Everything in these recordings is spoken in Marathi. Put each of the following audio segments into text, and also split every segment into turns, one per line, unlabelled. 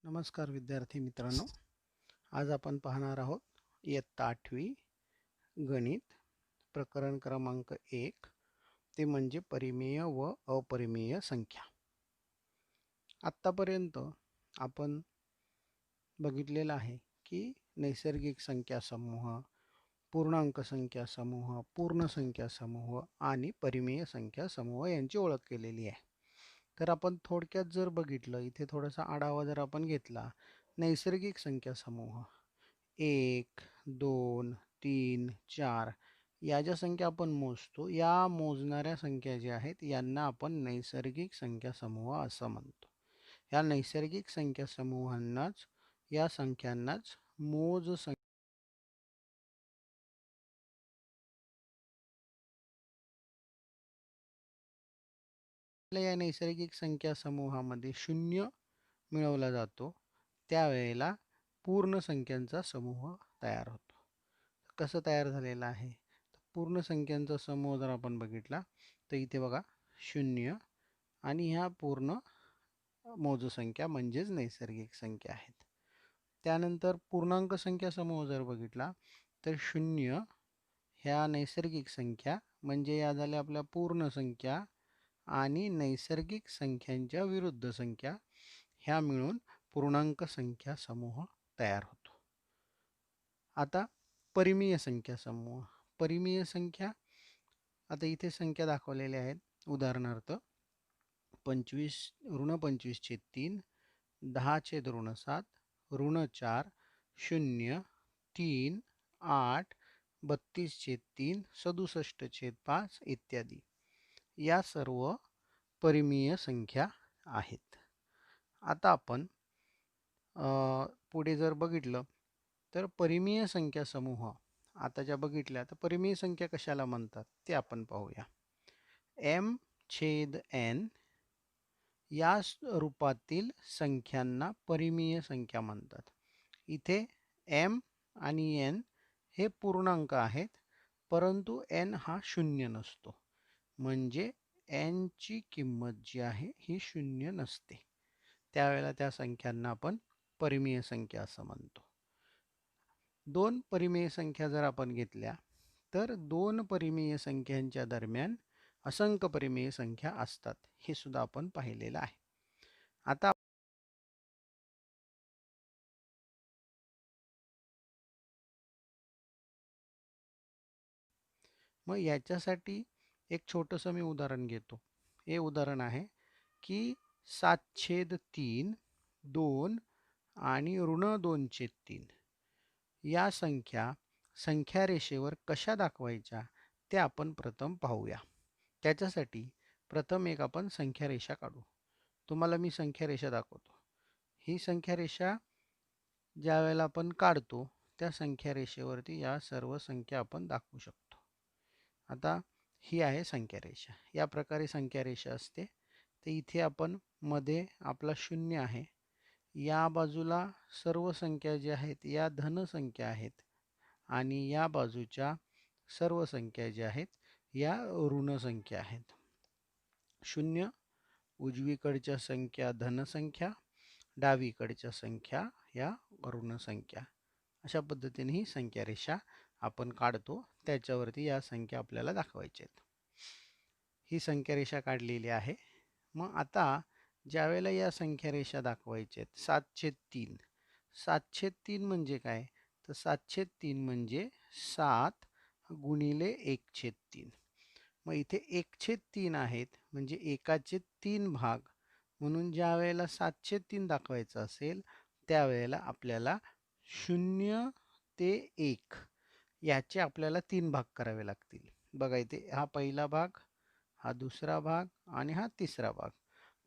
नमस्कार विद्यार्थी मित्रांनो, आज आपण पाहणार आहोत इयत्ता 8वी गणित प्रकरण क्रमांक 1 ते म्हणजे परिमेय व अपरिमेय संख्या। आत्तापर्यंत आपण बघितलेलं आहे की नैसर्गिक संख्या समूह, पूर्णांक संख्या समूह, पूर्ण संख्या समूह आणि परिमेय संख्या समूह यांची ओळख केलेली आहे। तर आपण थोडक्यात जर बघितलं, इथे थोडासा आढावा जर आपण घेतला, नैसर्गिक संख्या समूह 1, 2, 3, 4 या ज्या संख्या आपण मोजतो, या मोजणाऱ्या संख्या ज्या आहेत यांना आपण नैसर्गिक संख्या समूह असं म्हणतो। या नैसर्गिक संख्या समूहांनाच, या संख्यांनाच मोज संख्या या नैसर्गिक संख्या समूहामध्ये 0 मिळवला जातो, त्यावेळेला पूर्ण संख्यांचा समूह तयार होतो। कसं तयार झालेला आहे? पूर्ण संख्यांचा समूह जर आपण बघितला तर इथे बघा 0 आणि ह्या पूर्ण मोज संख्या म्हणजेच नैसर्गिक संख्या आहेत। त्यानंतर पूर्णांक संख्या समूह जर बघितला तर 0 ह्या नैसर्गिक संख्या म्हणजे या झाल्या आपल्या पूर्ण संख्या आणि नैसर्गिक संख्यांच्या विरुद्ध संख्या ह्या मिळून पूर्णांक संख्या समूह तयार होतो। आता परिमेय संख्या समूह, परिमेय संख्या, आता इथे संख्या दाखवलेल्या आहेत। उदाहरणार्थ 25 ऋण 25/3, 10/7, ऋण 4, 0, 3, 8, 32/3, 67/5 इत्यादी या सर्व परिमेय संख्या आहेत। आता आपण पुढे जर बघितलं तर परिमेय संख्या समूह आता ज्या बघितल्या, तर परिमेय संख्या कशाला म्हणतात ते आपण पाहूया। m/n या रूपातील संख्यांना परिमेय संख्या म्हणतात। इथे m आणि n हे पूर्णांक आहेत, परंतु n हा शून्य नसतो, म्हणजे n ची किंमत जी आहे ही शून्य नसते, त्यावेळेला त्या संख्यांना आपण परिमेय संख्या असं म्हणतो। दोन परिमेय संख्या जर आपण घेतल्या तर दोन परिमेय संख्यांच्या दरम्यान असंख्य परिमेय संख्या असतात, हे सुद्धा आपण पाहिलेलं आहे। आता मग याच्यासाठी एक छोटंसं मी उदाहरण घेतो। हे उदाहरण आहे की 7/3, 2 आणि ऋण 2/3 या संख्या संख्या रेषेवर कशा दाखवायच्या ते आपण प्रथम पाहूया। त्याच्यासाठी प्रथम एक आपण संख्या रेषा काढू। तुम्हाला मी संख्या रेषा दाखवतो। ही संख्या रेषा ज्या वेळेला आपण काढतो त्या संख्या रेषेवरती या सर्व संख्या आपण दाखवू शकतो। आता ही आहे संख्या रेषा, या प्रकारे संख्या रेषा असते। तर इथे आपण मध्ये आपला 0 आहे, या बाजूला सर्व संख्या ज्या आहेत या धन संख्या आहेत आणि या बाजूच्या सर्व संख्या ज्या आहेत या ऋण संख्या आहेत। 0 उजवीकडच्या संख्या धन संख्या, डावीकडच्या संख्या या ऋण संख्या, अशा पद्धतीने ही संख्या रेषा आपण काढतो, त्याच्यावरती या संख्या आपल्याला दाखवायच्या आहेत। ही संख्या रेषा काढलेली आहे। मग आता ज्या वेळेला या संख्या रेषा दाखवायच्या आहेत 7/3, 7/3 म्हणजे काय, तर 7/3 म्हणजे 7 गुणिले 1/3। मग इथे 1/3 आहेत म्हणजे एकाचे 3 भाग, म्हणून ज्या वेळेला 7/3 दाखवायचं असेल त्यावेळेला आपल्याला 0 ते 1 याचे आपल्याला 3 भाग करावे लागतील। बघा इथे हा पहिला भाग, हा दुसरा भाग आणि हा तिसरा भाग,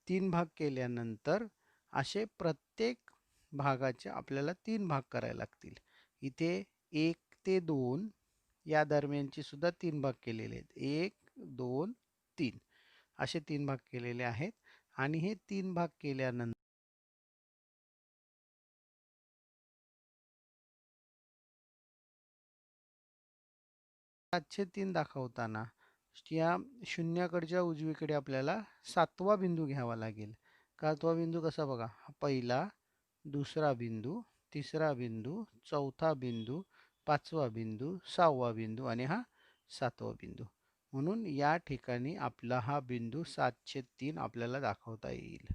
3 भाग केल्यानंतर असे प्रत्येक भागाचे आपल्याला 3 भाग करावे लागतील। इथे 1 ते 2 या दरम्यानचे सुद्धा 3 भाग केलेले आहेत, 1, 2, 3 असे 3 भाग केलेले आहेत। आणि हे 3 भाग केल्यानंतर 7/3 दाखवताना या शून्याकडच्या उजवीकडे आपल्याला 7वा बिंदू घ्यावा लागेल। 7वा बिंदू कसा, बघा, पहिला, दुसरा बिंदू, तिसरा बिंदू, चौथा बिंदू, पाचवा बिंदू, सहावा बिंदू आणि हा सातवा बिंदू. म्हणून या ठिकाणी आपला हा बिंदू 7/3 आपल्याला दाखवता येईल.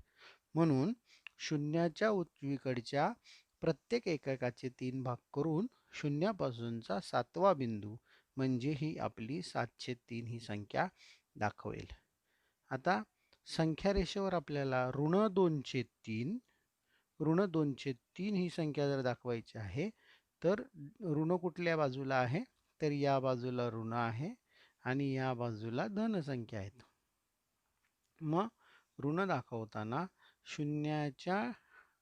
म्हणून शून्याच्या उजवीकडच्या प्रत्येक एककाचे 3 भाग करून शून्यापासूनचा 7वा बिंदू म्हणजे ही आपली 7/3 ही संख्या दाखवेल. आता संख्या रेषेवर आपल्याला ऋण 2/3 ही संख्या जर दाखवायची आहे तर ऋण कुठल्या बाजूला आहे, तर या बाजूला ऋण आहे आणि या बाजूला धन संख्या आहेत. मग ऋण दाखवताना शून्याच्या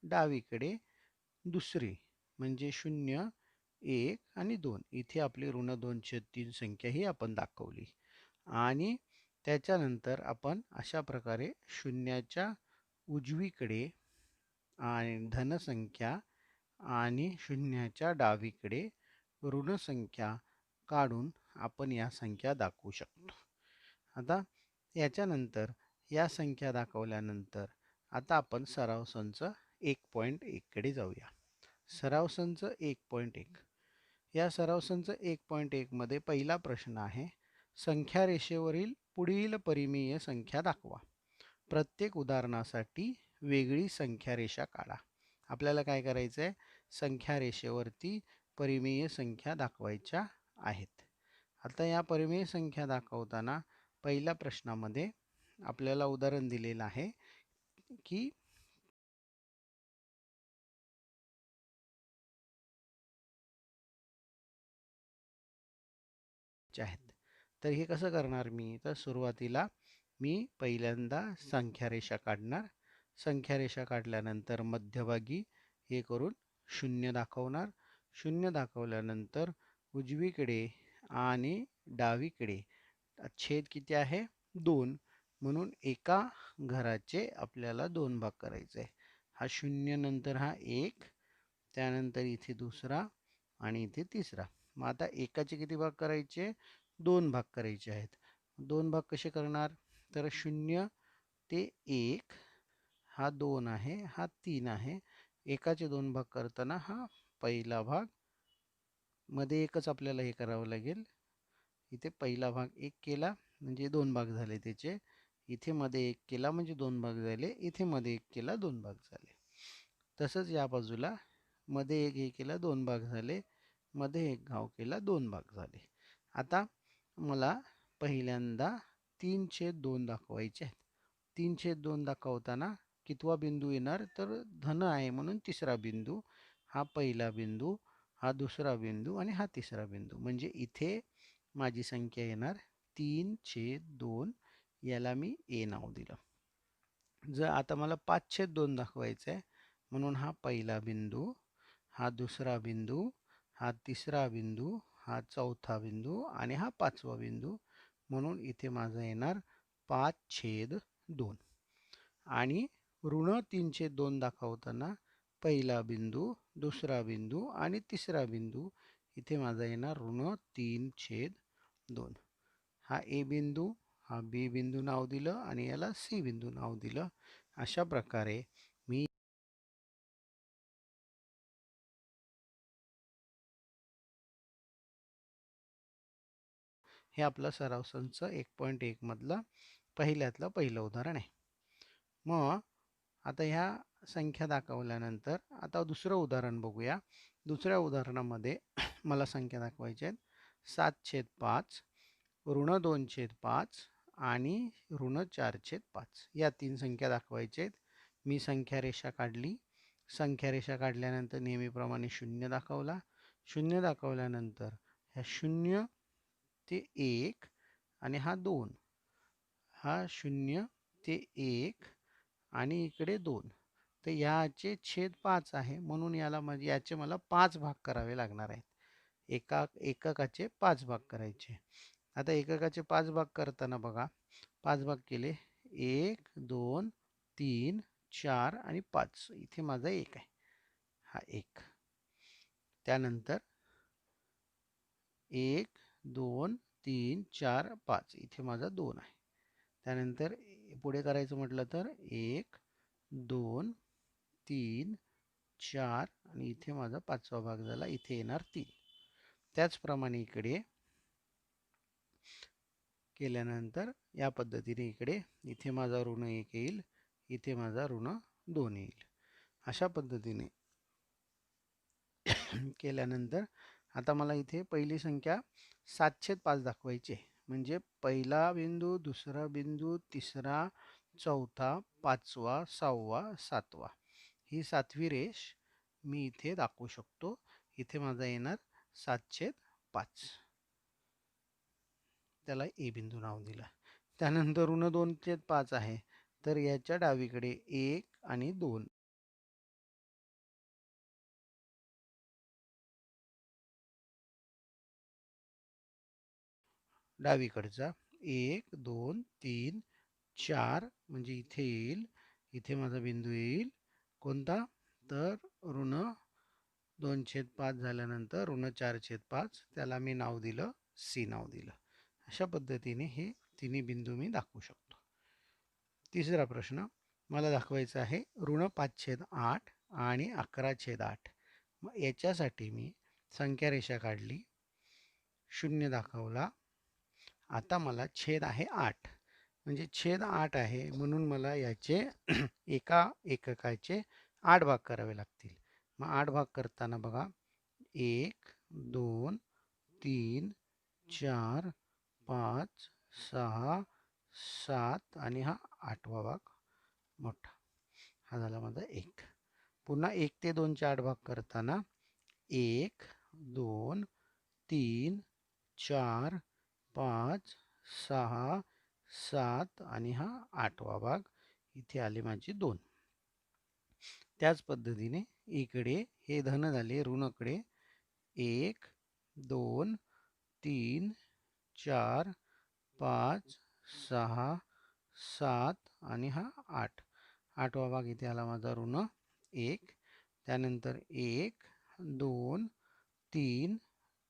डावीकडे दुसरी म्हणजे 0, 1 आणि 2 इथे आपली ऋण 2/3 संख्या ही आपण दाखवली. आणि त्याच्यानंतर आपण अशा प्रकारे शून्याच्या उजवीकडे आणि धनसंख्या आणि शून्याच्या डावीकडे ऋण संख्या काढून आपण या संख्या दाखवू शकतो. आता याच्यानंतर या संख्या दाखवल्यानंतर आता आपण सराव संच 1.1 कडे जाऊया. सराव संच 1.1. या सराव संच 1.1 मध्ये पहिला प्रश्न आहे, संख्या रेषेवरील पुढील परिमेय संख्या दाखवा. प्रत्येक उदाहरणासाठी वेगळी संख्या रेषा काढा. आपल्याला काय करायचं आहे, संख्या रेषेवरती परिमेय संख्या दाखवायच्या आहेत. आता या परिमेय संख्या दाखवताना पहिल्या प्रश्नामध्ये आपल्याला उदाहरण दिलेलं आहे की आहेत. तर हे कसं करणार मी, तर सुरुवातीला मी पहिल्यांदा संख्या रेषा काढणार. संख्या रेषा काढल्यानंतर मध्यभागी हे करून 0 दाखवणार. 0 दाखवल्यानंतर उजवीकडे आणि डावीकडे छेद किती आहे, 2. म्हणून एका घराचे आपल्याला 2 भाग करायचे आहे. हा 0 नंतर हा 1, त्यानंतर इथे दुसरा आणि इथे तिसरा. मग आता एकाचे किती भाग करायचे, 2 भाग करायचे आहेत. 2 भाग कसे करणार, तर 0 ते 1 हा 2 आहे, हा 3 आहे. एकाचे 2 भाग करताना हा पहिला भाग, मध्ये एकच आपल्याला हे करावं लागेल. इथे पहिला भाग 1 केला म्हणजे 2 भाग झाले त्याचे. इथे मध्ये 1 केला म्हणजे 2 भाग झाले. इथे मध्ये 1 केला 2 भाग झाले. तसंच या बाजूला मध्ये 1 हे केला 2 भाग झाले. मध्ये 1 घाव केला 2 भाग झाले. आता मला पहिल्यांदा 3/2 दाखवायचे आहेत. 3/2 दाखवताना कितवा बिंदू येणार, तर धन आहे म्हणून तिसरा बिंदू, हा पहिला बिंदू, हा दुसरा बिंदू आणि हा तिसरा बिंदू. म्हणजे इथे माझी संख्या येणार 3/2. याला मी ए नाव दिलं. जर आता मला 5/2 दाखवायचं आहे म्हणून हा पहिला बिंदू, हा दुसरा बिंदू, हा तिसरा बिंदू, हा चौथा बिंदू आणि हा पाचवा बिंदू. म्हणून इथे माझं येणार 5/2. आणि ऋण 3/2 दाखवताना पहिला बिंदू, दुसरा बिंदू आणि तिसरा बिंदू. इथे माझा येणार ऋण 3/2. हा ए बिंदू, हा बी बिंदू नाव दिलं आणि याला सी बिंदू नाव दिलं. अशा प्रकारे मी हे आपलं सराव संच 1.1 मधलं पहिल्यातलं पहिलं उदाहरण आहे. मग आता ह्या संख्या दाखवल्यानंतर आता दुसरं उदाहरण बघूया. दुसऱ्या उदाहरणामध्ये मला संख्या दाखवायच्या आहेत 7/5, ऋण 2/5 आणि ऋण 4/5. या 3 संख्या दाखवायच्या आहेत. मी संख्या रेषा काढली. संख्या रेषा काढल्यानंतर नेहमीप्रमाणे 0 दाखवला. 0 दाखवल्यानंतर ह्या 0 ते 1 आणि हा 2, हा 0 ते 1 आणि इकडे 2. तर याचे छेद 5 आहे म्हणून याला म्हणजे याचे मला 5 भाग करावे लागणार आहेत. एककाचे 5 भाग करायचे. आता एककाचे 5 भाग करताना बघा, 5 भाग केले 1, 2, 3, 4 आणि 5. इथे माझा 1 आहे, हा 1. त्यानंतर 1, 2, 3, 4, 5. इथे माझा 2 आहे. त्यानंतर पुढे करायचं म्हटलं तर 1, 2, 3, 4 आणि इथे माझा 5वा भाग झाला. इथे येणार 3. त्याचप्रमाणे इकडे केल्यानंतर या पद्धतीने इथे माझा ऋण 1 येईल, इथे माझा ऋण 2 येईल. अशा पद्धतीने केल्यानंतर आता मला इथे पहिली संख्या 7/5 दाखवायची आहे. म्हणजे पहिला बिंदू, दुसरा बिंदू, तिसरा, चौथा, 5वा, 6वा, 7वा ही 7वी रेष मी इथे दाखवू शकतो. इथे माझा येणार 7/5. त्याला ए बिंदू नाव दिलं. त्यानंतर ऋण 2/5 आहे. तर याच्या डावीकडे 1 आणि 2 डावीकडचा 1 2 3 4 म्हणजे इथे येईल. इथे माझा बिंदू येईल कोणता? तर ऋण 2/5 झाल्यानंतर ऋण 4/5 त्याला मी नाव दिलं सी नाव दिलं. अशा पद्धतीने हे तिन्ही बिंदू मी दाखवू शकतो. तिसरा प्रश्न मला दाखवायचा आहे ऋण 5/8 आणि 11/8. मग याच्यासाठी मी संख्या रेषा काढली, 0 दाखवला. आता मला छेद आहे 8, म्हणजे छेद 8 आहे म्हणून मला याचे एका एककाचे 8 भाग करावे लागतील. मग 8 भाग करताना बघा 1 2 3 4 5 6 7 आणि हा 8वा भाग मोठा. हा झाला माझा 1. पुन्हा 1 ते 2 चे 8 भाग करताना 1 2 3 4 5 6 7 आणि हा 8वा भाग. इथे आले माझे 2. त्याच पद्धतीने इकडे हे धन झाले, ऋणकडे 1 2 3 4 5 6 7 आणि हा 8. 8वा भाग इथे आला माझा ऋण 1. त्यानंतर 1 2 3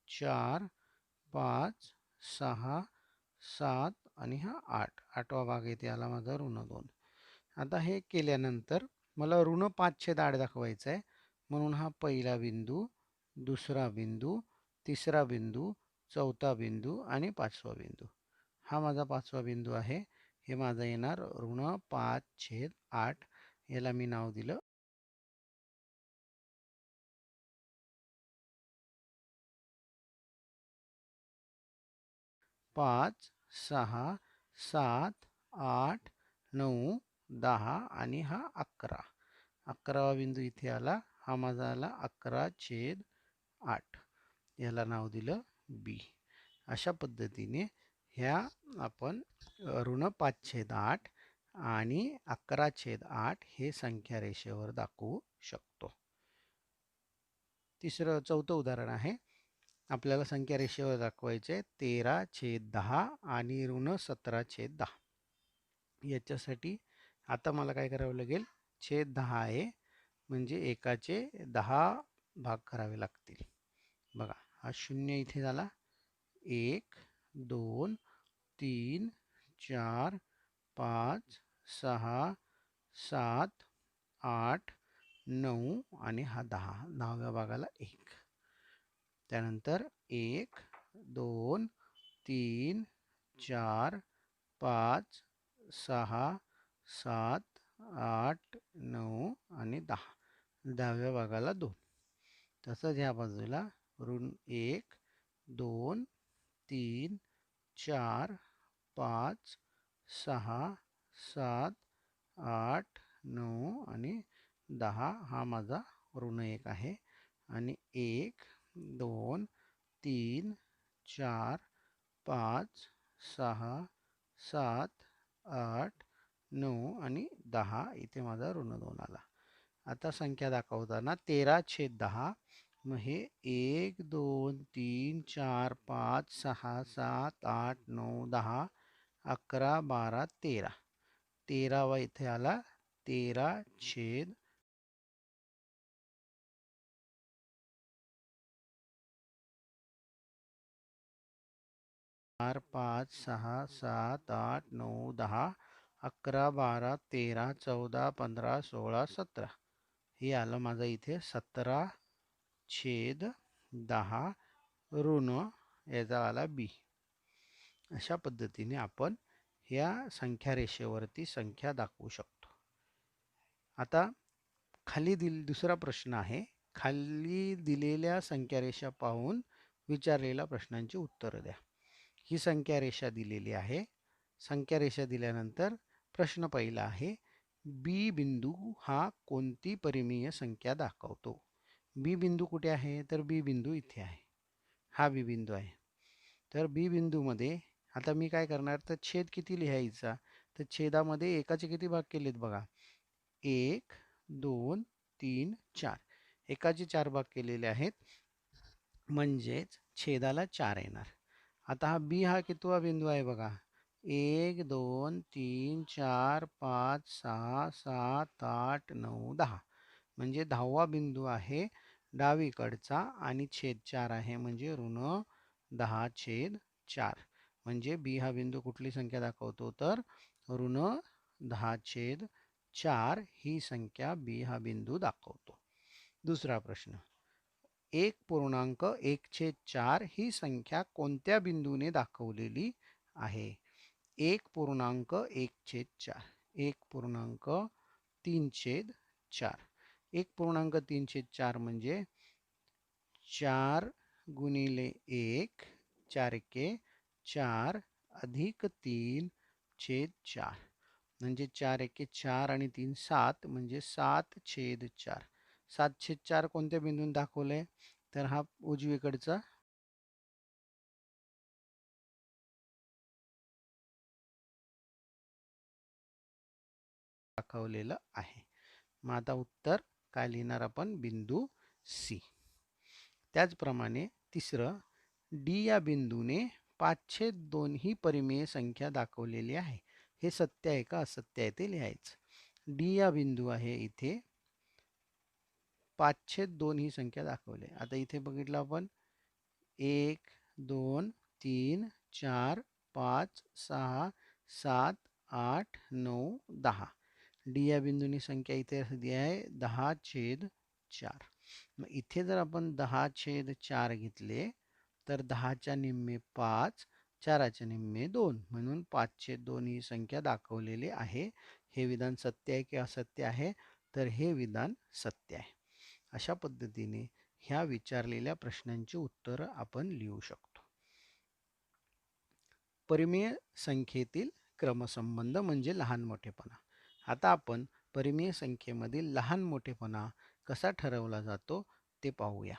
4 5 6 7 आणि हा 8. 8वा भाग इथे आला माझा ऋण 2. आता हे केल्यानंतर मला ऋण 5/8 दाखवायचा आहे. म्हणून हा पहिला बिंदू, दुसरा बिंदू, तिसरा बिंदू, चौथा बिंदू आणि 5वा बिंदू. हा माझा 5वा बिंदू आहे. हे माझा येणार ऋण 5/8. याला मी नाव दिलं 5 6 7 8 9 10 आणि हा 11. 11वा बिंदू इथे आला. हा माझा आला 11/8. याला नाव दिलं बी. अशा पद्धतीने ह्या आपण ऋण 5/8 आणि 11/8 हे संख्या रेषेवर दाखवू शकतो. चौथं उदाहरण आहे. आपल्याला संख्या रेषेवर दाखवायचे 13/10 आणि ऋण 17/10. याच्यासाठी आता मला काय करावं लागेल? छेद 10 आहे म्हणजे एकाचे 10 भाग करावे लागतील. बघा हा 0 इथे झाला. 1 2 3 4 5 6 7 8 9 आणि हा 10. 10व्या भागाला 1. त्यानंतर 1 2 3 4 5 6 7 8 9 आणि 10. 10व्या भागाला 2. तसंच ह्या बाजूला ऋण 1 2 3 4 5 6 7 8 9 आणि 10. हा माझा ऋण 1 आहे. आणि 1 2 3 4 5 6 7 8 9 आणि 10. इथे माझा ऋण 2 आला. आता संख्या दाखवताना 13/10. मग हे 1 2 3 4 5 6 7 8 9 10 11 12 13. 13वा इथे आला 13/10. 4 5 6 7 8 9 10 11 12 13 14 15 16 17. हे आलं माझं इथे 17/10 ऋण याचा आला बी. अशा पद्धतीने आपण ह्या संख्या रेषेवरती संख्या दाखवू शकतो. आता खाली दुसरा प्रश्न आहे. खाली दिलेल्या संख्या रेषा पाहून विचारलेल्या प्रश्नांची उत्तरं द्या. ही संख्या रेषा दिलेली आहे. संख्या रेषा दिल्यानंतर प्रश्न पहिला आहे, बी बिंदू हा कोणती परिमेय संख्या दाखवतो? बी बिंदू कुठे आहे? तर बी बिंदू इथे आहे. हा बी बिंदू आहे. तर बी बिंदूमध्ये आता मी काय करणार, तर छेद किती लिहायचा? तर छेदामध्ये एकाचे किती भाग केलेत बघा. 1, 2, 3, 4. एकाचे 4 भाग केलेले आहेत, म्हणजेच छेदाला 4 येणार. आता हा बी हा कितवा बिंदू आहे बघा. 1, 2, 3, 4, 5, 6, 7, 8, 9, 10. म्हणजे 10वा बिंदू आहे डावीकडचा आणि छेद 4 आहे, म्हणजे ऋण 10/4. म्हणजे बी हा बिंदू कुठली संख्या दाखवतो? तर ऋण 10/4 ही संख्या बी हा बिंदू दाखवतो. दुसरा प्रश्न, 1.1/4 ही संख्या कोणत्या बिंदूने दाखवलेली आहे? 1.1/4 1.3/4. 1.3/4 म्हणजे 4 गुणिले 1, 4 एके 4 अधिक 3/4. म्हणजे 4 एके 4 आणि 3 7, म्हणजे 7/4. 7/4 कोणत्या बिंदून दाखवलंय? तर हा उजवीकडचा दाखवलेलं आहे. मग आता उत्तर काय लिहिणार आपण? बिंदू सी. त्याचप्रमाणे तिसरं, डी या बिंदूने 5/2 ही परिमेय संख्या दाखवलेली आहे. हे सत्य आहे का असत्य आहे ते लिहायचं. डी या बिंदू आहे इथे 5/2 ही संख्या दाखवली. आता इथे बघितलं आपण 1, 2, 3, 4, 5, 6, 7, 8, 9, 10. डी या बिंदूनी संख्या इथे दिली आहे 10/4. मग इथे जर आपण 10/4 घेतले तर 10च्या निम्मे 5, 4च्या निम्मे 2, म्हणून 5/2 ही संख्या दाखवलेली आहे. हे विधान सत्य आहे की असत्य आहे? तर हे विधान सत्य आहे. अशा पद्धतीने ह्या विचारलेल्या प्रश्नांची उत्तरं आपण लिहू शकतो. परिमेय संख्येतील क्रमसंबंध म्हणजे लहान मोठेपणा. आता आपण परिमेय संख्येमधील लहान मोठेपणा कसा ठरवला जातो ते पाहूया.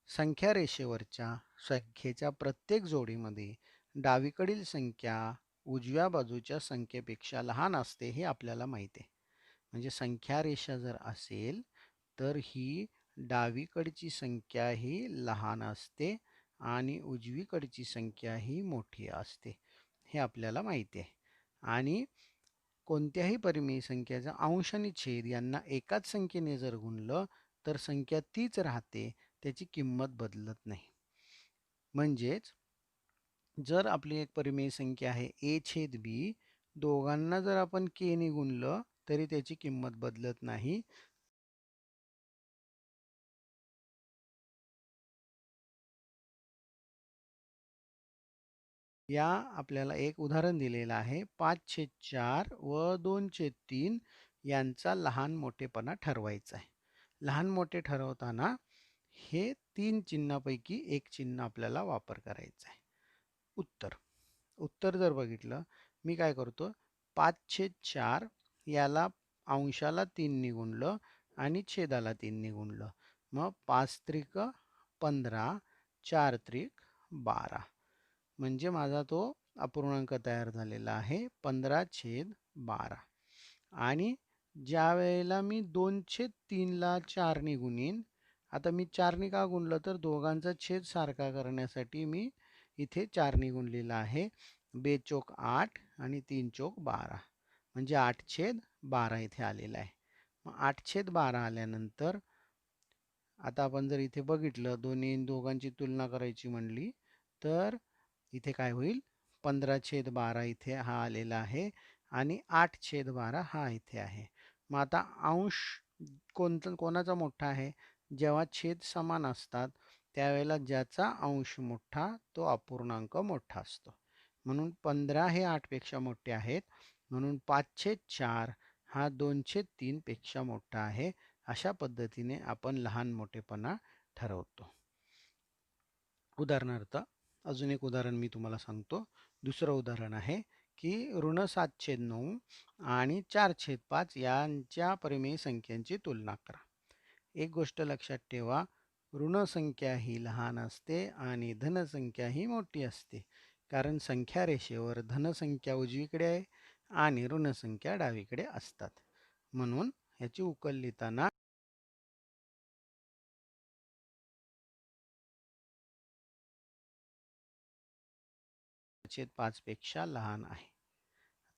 संख्या रेषेवरच्या संख्येच्या प्रत्येक जोडीमध्ये डावीकडील संख्या उजव्या बाजूच्या संख्येपेक्षा लहान असते हे आपल्याला माहिती आहे. म्हणजे संख्या रेषा जर असेल तर ही डावीकडची संख्या ही लहान असते आणि उजवीकडची संख्या ही मोठी असते, हे आपल्याला माहिती आहे. आणि कोणत्याही परिमेय संख्येचा अंश आणि छेद यांना एकाच संख्येने जर गुणलं तर संख्या तीच राहते, त्याची किंमत बदलत नाही. म्हणजेच जर आपली एक परिमेय संख्या आहे a/b, दोघांना जर आपण k ने गुणलं तरी त्याची किंमत बदलत नाही. या आपल्याला एक उदाहरण दिलेलं आहे. 5/4 व 2/3 यांचा लहान मोठेपणा ठरवायचा आहे. लहान मोठे ठरवताना हे 3 चिन्हापैकी एक चिन्ह आपल्याला वापर करायचा आहे. उत्तर जर बघितलं, मी काय करतो, 5/4 याला अंशाला 3 ने गुणलं आणि छेदाला 3 ने गुणलं. मग 5त्रिक 15, 4त्रिक 12. म्हणजे माझा तो अपूर्णांक तयार झालेला आहे 15/12. आणि ज्या वेळेला मी 2/3ला 4 ने गुणीन, आता मी 4 ने का गुणलं तर दोघांचा छेद सारखा करण्यासाठी मी इथे 4 ने गुणलेला आहे. 2 × 8 आणि 3 × 12, म्हणजे 8/12 इथे आलेला आहे. मग 8/12 आल्यानंतर आता आपण जर इथे बघितलं, दोघांची तुलना करायची म्हणली तर इथे काय होईल, 15/12 इथे हा आलेला आहे आणि 8/12 हा इथे आहे. मग आता अंश कोणाचा मोठा आहे? जेव्हा छेद समान असतात त्यावेळेला ज्याचा अंश मोठा तो अपूर्णांक मोठा असतो. म्हणून 15 हे 8 पेक्षा मोठे आहेत. म्हणून 5/4 हा 2/3 पेक्षा मोठा आहे. अशा पद्धतीने आपण लहान मोठेपणा ठरवतो. उदाहरणार्थ अजून एक उदाहरण मी तुम्हाला सांगतो. दुसरं उदाहरण आहे की ऋण 7/9 आणि 4/5 यांच्या परिमेय संख्यांची तुलना करा. एक गोष्ट लक्षात ठेवा, ऋण संख्या ही लहान असते आणि धनसंख्या ही मोठी असते. कारण संख्या रेषेवर धनसंख्या उजवीकडे आहे आणि ऋणसंख्या डावीकडे असतात. म्हणून ह्याची उकल लिहिताना 5 पेक्षा लहान आहे.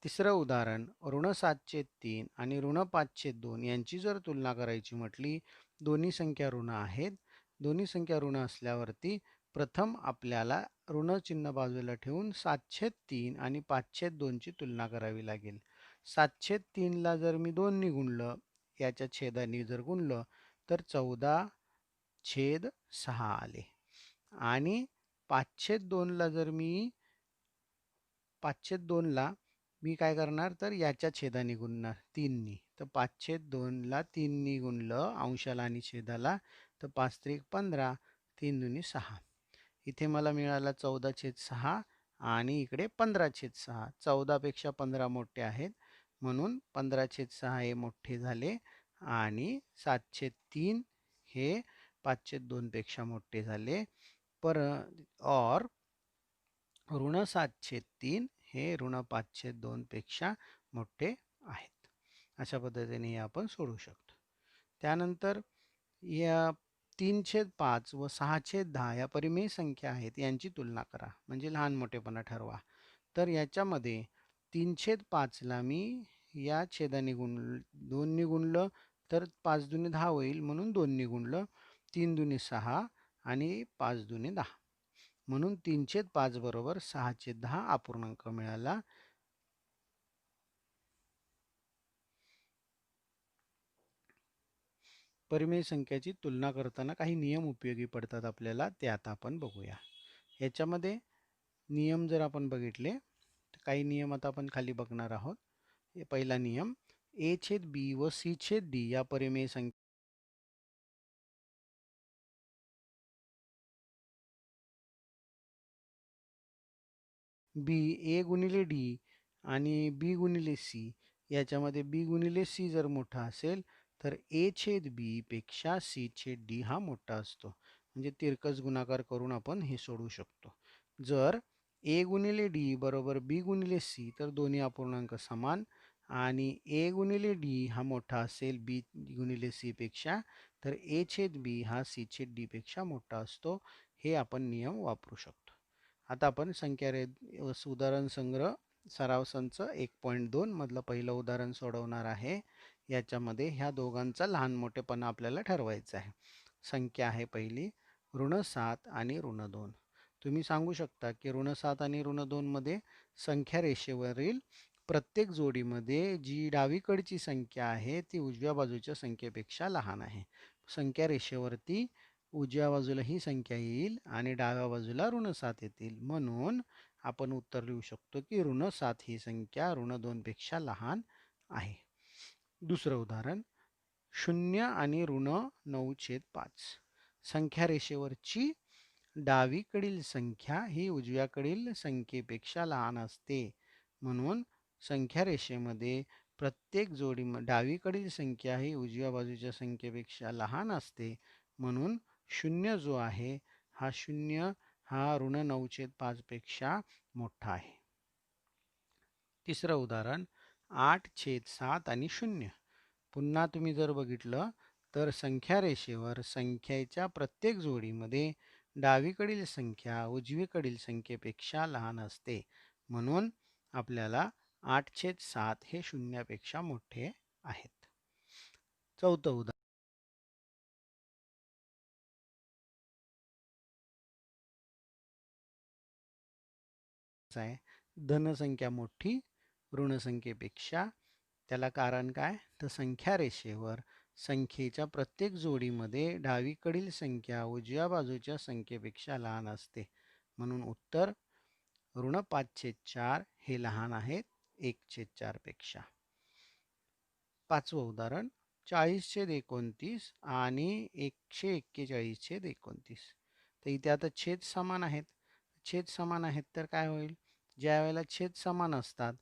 तिसरं उदाहरण ऋण 7/3 आणि ऋण 5/2 यांची जर तुलना करायची म्हटली, दोन्ही संख्या ऋण आहेत. दोन्ही संख्या ऋण असल्यावरती प्रथम आपल्याला ऋण चिन्ह बाजूला ठेवून 7/3 आणि 5/2 ची तुलना करावी लागेल. 7/3 ला जर मी 2 ने गुणलं, याच्या छेदाने जर गुणलं तर 14/6 आले. आणि 5/2 ला जर मी 5/2 ला मी काय करणार तर याच्या छेदाने गुणणार 3 नी. तर 5/2 ला 3 नी गुणलं अंशाला आणि छेदाला तर 5×3=15, 3×2=6. इथे मला मिळाला 14/6 आणि इकडे 15/6. 14 पेक्षा 15 मोठे आहेत म्हणून 15/6 हे मोठे झाले आणि 7/3 हे 5/2 पेक्षा मोठे झाले. और ऋण 7/3 हे ऋण 5/2 पेक्षा मोठे आहेत. अशा पद्धतीने हे आपण सोडू शकतो. त्यानंतर या 3/5 व 6/10 या परिमेय संख्या आहेत यांची तुलना करा, म्हणजे लहान मोठेपणा ठरवा. तर याच्यामध्ये 3/5 ला मी या छेदाने 2 ने गुणलं तर 5×2=10 होईल म्हणून 2 ने गुणलं, 3×2=6 आणि 5×2=10. म्हणून 3/5 बरोबर 6/10 अपूर्णांक मिळाला. परिमेय संख्याची तुलना करताना काही नियम उपयोगी पडतात आपल्याला, ते आता आपण बघूया. याच्यामध्ये नियम जर आपण बघितले तर काही नियम आता आपण खाली बघणार आहोत. पहिला नियम, A/B व C/D या परिमेय संख्या A×D आणि B×C याच्यामध्ये B×C जर मोठा असेल तर A/B पेक्षा C/D हा मोठा असतो. म्हणजे तिरकस गुणाकार करून आपण हे सोडवू शकतो. जर A×D बरोबर B×C तर दोन्ही अपूर्णांक समान आणि A×D हा मोठा असेल B×C पेक्षा तर A/B हा C/D पेक्षा मोठा असतो. हे आपण नियम वापरू शकतो. आता आपण उदाहरण संग्रह सराव संच 1.2 मधलं पहिलं उदाहरण सोडवणार आहे. याच्यामध्ये ह्या दोघांचा लहान मोठेपणा आपल्याला ठरवायचा आहे. संख्या आहे पहिली ऋण 7 आणि ऋण 2. तुम्ही सांगू शकता की ऋण 7 आणि ऋण 2 मध्ये संख्या रेषेवरील प्रत्येक जोडीमध्ये जी डावीकडची संख्या आहे ती उजव्या बाजूच्या संख्येपेक्षा लहान आहे. संख्या रेषेवरती उजव्या बाजूला ही संख्या येईल आणि डाव्या बाजूला ऋण 7 येतील. म्हणून आपण उत्तर लिहू शकतो की ऋण 7 ही संख्या ऋण 2 पेक्षा लहान आहे. दुसरं उदाहरण 0 आणि ऋण 9/5. संख्या रेषेवरची डावीकडील संख्या ही उजव्याकडील संख्येपेक्षा लहान असते. म्हणून संख्या रेषेमध्ये प्रत्येक जोडी डावीकडील संख्या ही उजव्या बाजूच्या संख्येपेक्षा लहान असते. म्हणून 0 जो आहे हा 0 हा ऋण 9/5 पेक्षा मोठा आहे. तिसरं उदाहरण 8/7 आणि 0. पुन्हा तुम्ही जर बघितलं तर संख्या रेषेवर संख्येच्या प्रत्येक जोडीमध्ये डावीकडील संख्या उजवीकडील संख्येपेक्षा लहान असते. म्हणून आपल्याला 8/7 हे 0 पेक्षा मोठे आहेत. चौथं उदाहरण आहे धनसंख्या मोठी ऋणसंख्येपेक्षा. त्याला कारण काय तर संख्या रेषेवर संख्येच्या प्रत्येक जोडीमध्ये डावीकडील संख्या उजव्या बाजूच्या संख्येपेक्षा लहान असते. म्हणून उत्तर ऋण 5/4 हे लहान आहेत 1/4 पेक्षा. पाचवं उदाहरण 40/29 आणि 141/29. तर इथे आता छेद समान आहेत. छेद समान आहेत तर काय होईल? ज्या वेळेला छेद समान असतात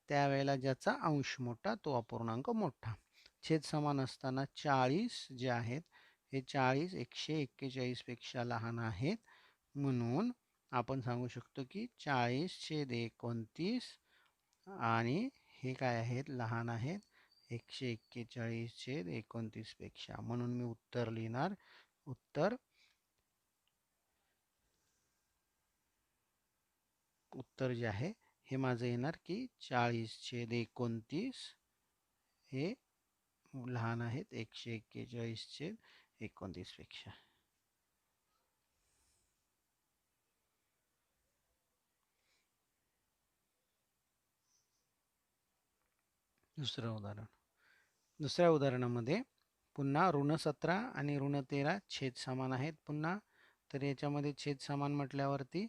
त्यावेळेला ज्याचा अंश मोठा तो अपूर्णांक मोठा. छेद समान असताना 40 जे आहेत हे 40 141 पेक्षा लहान आहेत. म्हणून आपण सांगू शकतो की 40/29 आणि हे काय आहेत? लहान आहेत 141/29 पेक्षा. म्हणून मी उत्तर लिहिणार. उत्तर जे आहे हे माझं येणार की 40/29 हे लहान आहेत 141/29 पेक्षा. दुसऱ्या उदाहरणामध्ये पुन्हा ऋण 17 आणि ऋण 13 छेद समान आहेत. पुन्हा तर याच्यामध्ये छेद समान म्हटल्यावरती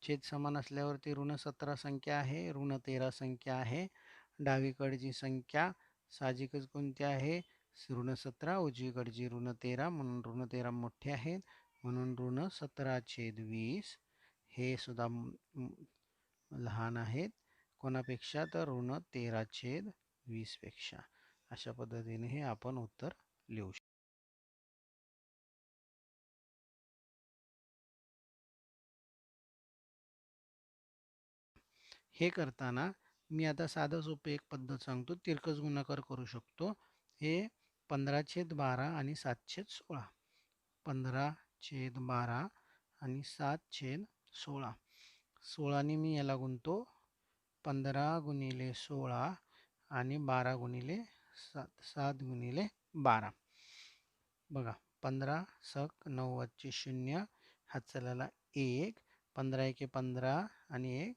छेद समान असल्यावरती ऋण 17 संख्या आहे, ऋण 13 संख्या आहे. डावीकडची संख्या साहजिकच कोणती आहे? ऋण 17, उजवीकडची ऋण 13, म्हणून ऋण 13 मोठे आहेत. म्हणून ऋण 17/20 हे सुद्धा लहान आहेत. कोणापेक्षा? तर ऋण 13/20 पेक्षा. अशा पद्धतीने हे आपण उत्तर लिहू शकतो. हे करताना मी आता साधं सोपं एक पद्धत सांगतो. तिरकस गुणाकार करू शकतो. हे 15/12 आणि 7/16. 15/12 आणि 7/16. 16 मी याला गुणतो. 15 × 16 आणि 12 × 7. 7 × 12. बघा 15 सक 9 0 हात चालला 1. 15 × 15 आणि 1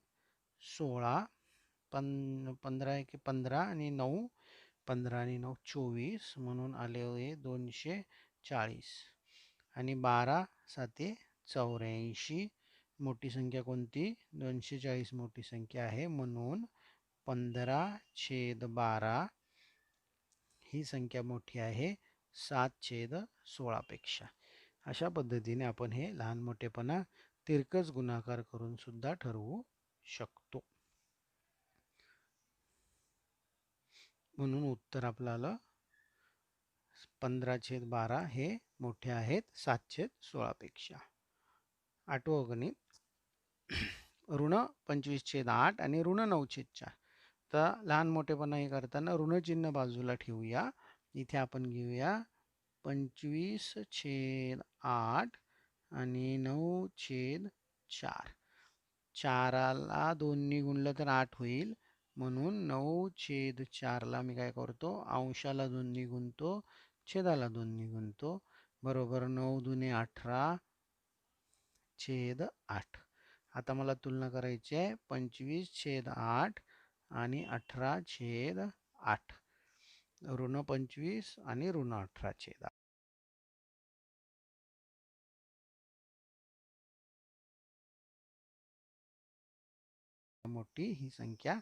16. 15 × 15 आणि 9. 15 आणि 9 24. म्हणून आले 240. आणि 12 7 84. मोठी संख्या कोणती? 240 मोठी संख्या आहे. म्हणून 15/12 ही संख्या मोठी आहे 7/16 पेक्षा. अशा पद्धतीने आपण हे लहान मोठेपणा तिरकस गुणाकार करून सुद्धा ठरवू शकतो. म्हणून उत्तर आपल्याला 15/12 हे मोठे आहेत 7/16 पेक्षा. आठवं गणित ऋण 25/8 आणि ऋण 9/4. तर लहान मोठेपणा हे करताना ऋण चिन्ह बाजूला ठेवूया. इथे आपण घेऊया 25/8 आणि 9/4. 4ला 2 गुणलं तर 8 होईल. म्हणून 9/4ला मी काय करतो? अंशाला 2 गुणतो, छेदाला 2 गुणतो. बरोबर 9 दुने 18/8. आता मला तुलना करायची आहे 25/8 आणि 18/8. ऋण 25 आणि ऋण 18/8. मोठी ही संख्या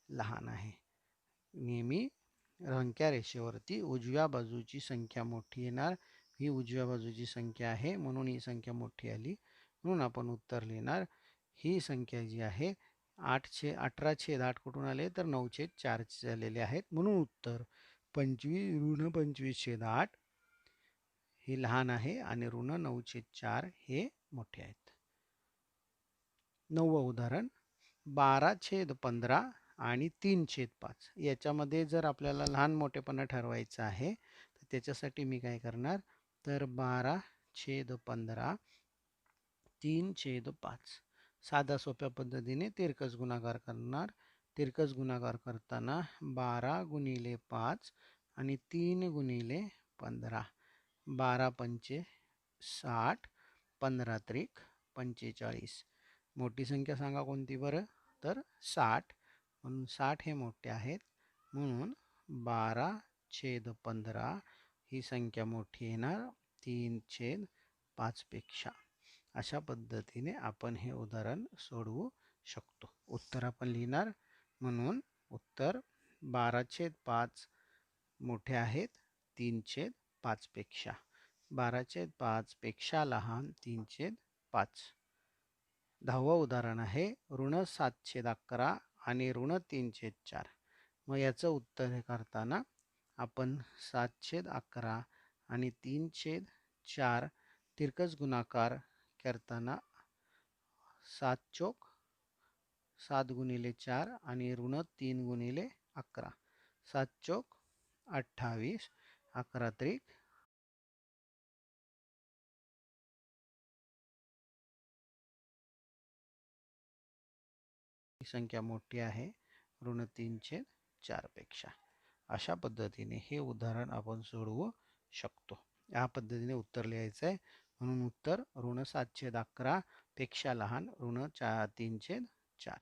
लहान आहे. नेहमी रंक्या रेषेवरती उजव्या बाजूची संख्या मोठी येणार. ही उजव्या बाजूची संख्या आहे म्हणून ही संख्या मोठी आली. म्हणून आपण उत्तर लिहिणार. ही संख्या जी आहे 18/8 कुठून आले? तर 9/4 झालेले आहेत. म्हणून उत्तर 25 ऋण 25/8 हे लहान आहे आणि ऋण 9/4 हे मोठे आहेत. 9वं उदाहरण 12/15 आणि 3/5. याच्यामध्ये जर आपल्याला लहान मोठेपणा ठरवायचा आहे तर त्याच्यासाठी मी काय करणार? तर 12/15 3/5. साध्या सोप्या पद्धतीने तिरकस गुणाकार करणार. तिरकस गुणाकार करताना 12 × 5 आणि 3 × 15. 12 पंचे 60. 15 त्रिक 45. मोठी संख्या सांगा कोणती बरं? तर 60. म्हणून 60 हे मोठे आहेत. म्हणून 12/15 ही संख्या मोठी येणार 3/5 पेक्षा. अशा पद्धतीने आपण हे उदाहरण सोडवू शकतो. उत्तर आपण लिहिणार, म्हणून उत्तर 12/5 मोठे आहेत 3/5 पेक्षा. 12/5 पेक्षा लहान 3/5. 10वं उदाहरण आहे ऋण 7/11 आणि ऋण 3/4. मग याचं उत्तर करताना आपण 7/11 आणि 3/4 तिरकस गुणाकार करताना 7 × 7 × 4 आणि ऋण 3 × 11. 7 × 28, 11 त्रिक ही संख्या मोठी आहे ऋण 3/4 पेक्षा. अशा पद्धतीने हे उदाहरण आपण सोडवू शकतो. या पद्धतीने उत्तर लिहायचं आहे, म्हणून उत्तर ऋण 7/11 पेक्षा लहान ऋण 3/4